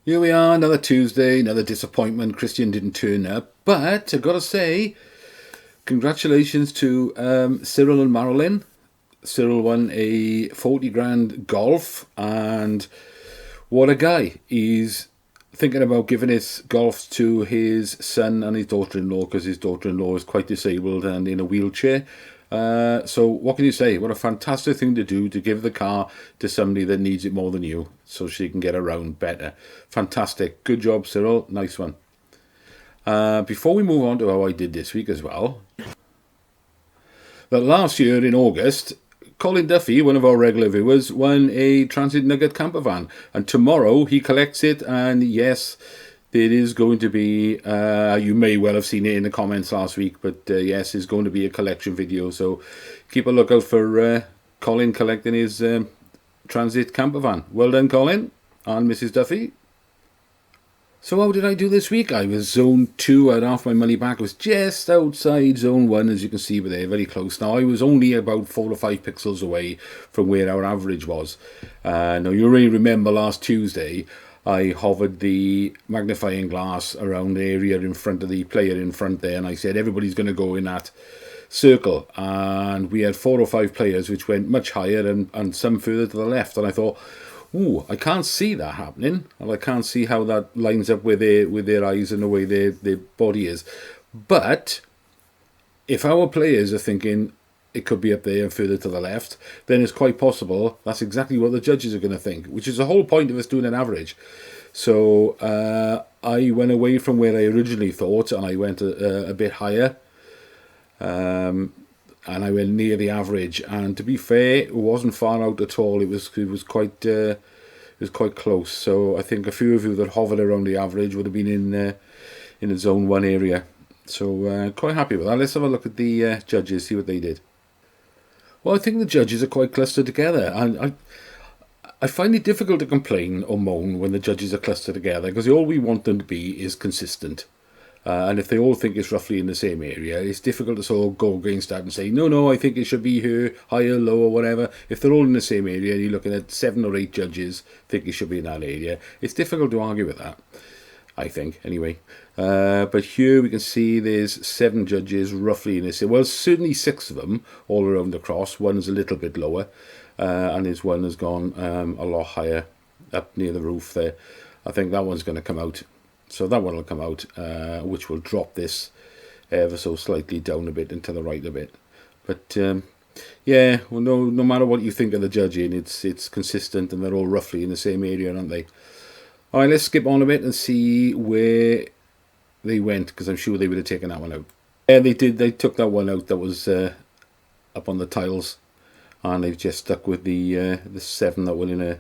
Here we are, another Tuesday, another disappointment. Christian didn't turn up, but I've got to say, congratulations to Cyril and Marilyn. Cyril won a 40 grand golf, and what a guy. He's thinking about giving his golf to his son and his daughter-in-law, because his daughter-in-law is quite disabled and in a wheelchair. So what can you say? What a fantastic thing to do, to give the car to somebody that needs it more than you, so she can get around better. Fantastic. Good job, Cyril. Nice one. Before we move on to how I did this week as well, that last year in August, Colin Duffy, one of our regular viewers, won a Transit Nugget campervan, and tomorrow he collects it. And yes, it is going to be, you may well have seen it in the comments last week, but yes, it's going to be a collection video, so keep a lookout for Colin collecting his Transit campervan. Well done, Colin and Mrs. Duffy. So how did I do this week? I was zone 2, I had half my money back. I was just outside zone 1, as you can see, but they're very close. Now, I was only about 4 or 5 pixels away from where our average was. Now, you may remember last Tuesday, I hovered the magnifying glass around the area in front of the player in front there, and I said everybody's going to go in that circle. And we had 4 or 5 players which went much higher and some further to the left. And I thought, ooh, I can't see that happening, and I can't see how that lines up with their eyes and the way their body is. But if our players are thinking it could be up there and further to the left, then it's quite possible that's exactly what the judges are going to think, which is the whole point of us doing an average. So I went away from where I originally thought, and I went a bit higher. And I went near the average, and to be fair, it wasn't far out at all. It was quite close. So I think a few of you that hovered around the average would have been in the zone 1 area. So quite happy with that. Let's have a look at the judges, see what they did. Well, I think the judges are quite clustered together, and I find it difficult to complain or moan when the judges are clustered together, because all we want them to be is consistent. And if they all think it's roughly in the same area, it's difficult to sort of go against that and say, no, I think it should be here, higher, lower, whatever. If they're all in the same area and you're looking at 7 or 8 judges think it should be in that area, it's difficult to argue with that, I think, anyway. But here we can see there's 7 judges roughly in this. Well, certainly 6 of them all around across. One's a little bit lower, and his one has gone a lot higher up near the roof there. I think that one's going to come out. So that one will come out, which will drop this ever so slightly down a bit and to the right a bit. But yeah, well, no matter what you think of the judging, it's consistent, and they're all roughly in the same area, aren't they? All right, let's skip on a bit and see where they went, because I'm sure they would have taken that one out. Yeah, they did. They took that one out that was up on the tiles, and they've just stuck with the 7 that were in a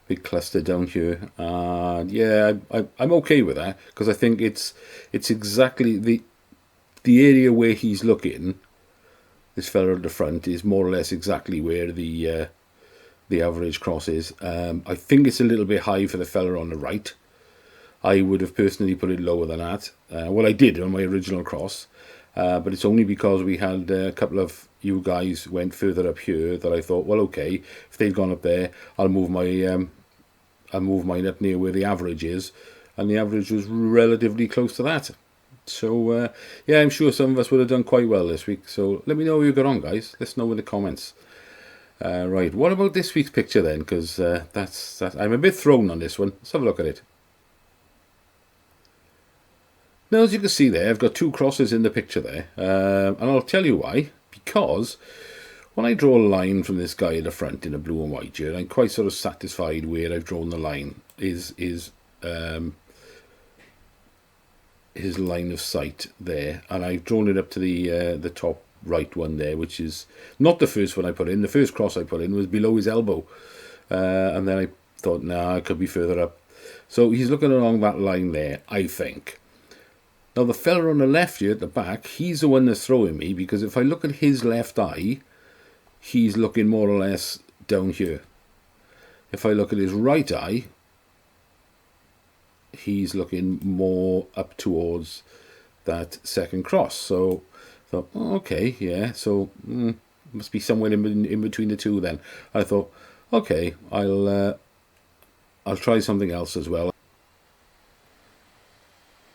big cluster down here. And yeah, I'm okay with that, because I think it's exactly the area where he's looking. This fella at the front is more or less exactly where the average cross is. I think it's a little bit high for the fella on the right. I would have personally put it lower than that. Well, I did on my original cross, but it's only because we had a couple of you guys went further up here that I thought, well, okay, if they'd gone up there, I'll move mine up near where the average is, and the average was relatively close to that. So yeah, I'm sure some of us would have done quite well this week. So let me know how you got on, guys. Let's know in the comments. Right, what about this week's picture then? Because that's I'm a bit thrown on this one. Let's have a look at it. Now, as you can see there, I've got 2 crosses in the picture there, and I'll tell you why. Because when I draw a line from this guy at the front in a blue and white here, I'm quite sort of satisfied where I've drawn the line. His line of sight there, and I've drawn it up to the top right one there, which is not the first one I put in. The first cross I put in was below his elbow, and then I thought, nah, it could be further up. So he's looking along that line there, I think. Now, the fella on the left here at the back, he's the one that's throwing me, because if I look at his left eye, he's looking more or less down here. If I look at his right eye, he's looking more up towards that second cross. So I thought, oh, okay, yeah, so must be somewhere in between the two then. I thought, okay, I'll try something else as well.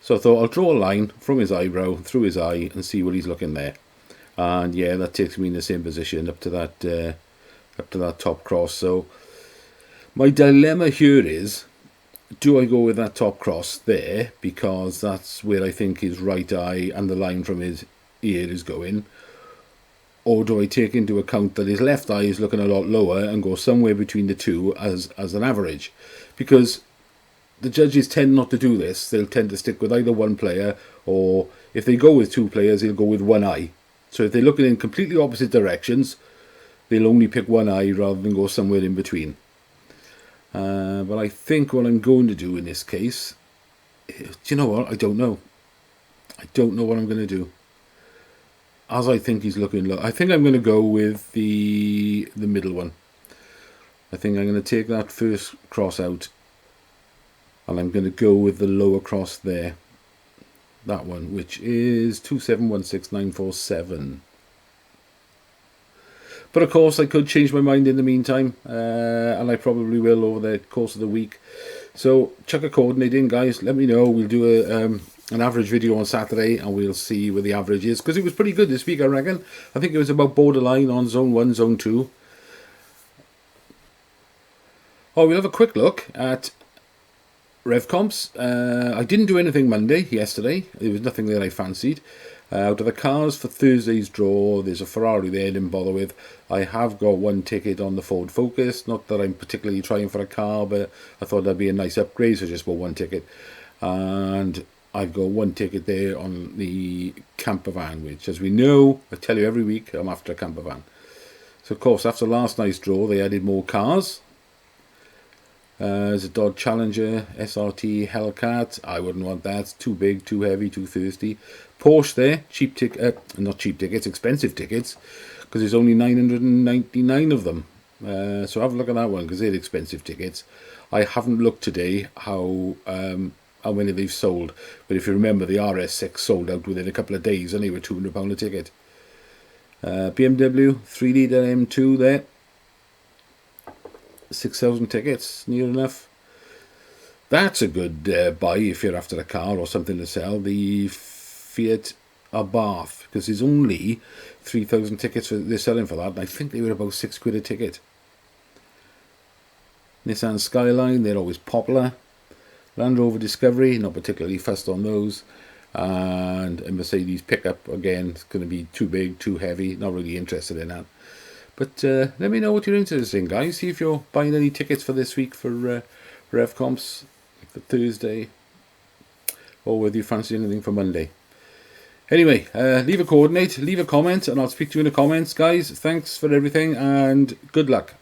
So I thought I'll draw a line from his eyebrow through his eye and see where he's looking there. And yeah, that takes me in the same position up to that top cross. So my dilemma here is, do I go with that top cross there because that's where I think his right eye and the line from his ear is going, or do I take into account that his left eye is looking a lot lower and go somewhere between the two as an average? Because the judges tend not to do this. They'll tend to stick with either one player, or if they go with two players, they'll go with one eye. So if they're looking in completely opposite directions, they'll only pick one eye rather than go somewhere in between. But I think what I'm going to do in this case, do you know what? I don't know. I don't know what I'm going to do. As I think he's looking low, I think I'm going to go with the middle one. I think I'm going to take that first cross out, and I'm going to go with the lower cross there. That one, which is 2716947. But of course, I could change my mind in the meantime, and I probably will over the course of the week. So chuck a coordinate in, guys. Let me know. We'll do an average video on Saturday, and we'll see where the average is, because it was pretty good this week, I reckon. I think it was about borderline on zone 1, zone 2. Oh, we'll have a quick look at Revcomps. I didn't do anything yesterday. There was nothing that I fancied. Out of the cars for Thursday's draw, there's a Ferrari there I didn't bother with. I have got one ticket on the Ford Focus. Not that I'm particularly trying for a car, but I thought that'd be a nice upgrade, so I just bought one ticket. And I've got one ticket there on the campervan, which, as we know, I tell you every week, I'm after a campervan. So, of course, after last night's draw, they added more cars. There's a Dodge Challenger, SRT, Hellcat. I wouldn't want that. It's too big, too heavy, too thirsty. Porsche there, not cheap tickets, expensive tickets, because there's only 999 of them. So have a look at that one, because they're expensive tickets. I haven't looked today how many they've sold, but if you remember, the RS6 sold out within a couple of days, and they were £200 a ticket. BMW 3-litre M2 there. 6,000 tickets, near enough. That's a good buy if you're after a car or something to sell. The Fiat Abarth, because there's only 3,000 tickets they're selling for that, and I think they were about £6 a ticket. Nissan Skyline, they're always popular. Land Rover Discovery, not particularly fussed on those. And a Mercedes pickup, again, it's going to be too big, too heavy, not really interested in that. But let me know what you're interested in, guys. See if you're buying any tickets for this week for Revcomps for Thursday, or whether you fancy anything for Monday. Anyway, leave a coordinate, leave a comment, and I'll speak to you in the comments, guys. Thanks for everything, and good luck.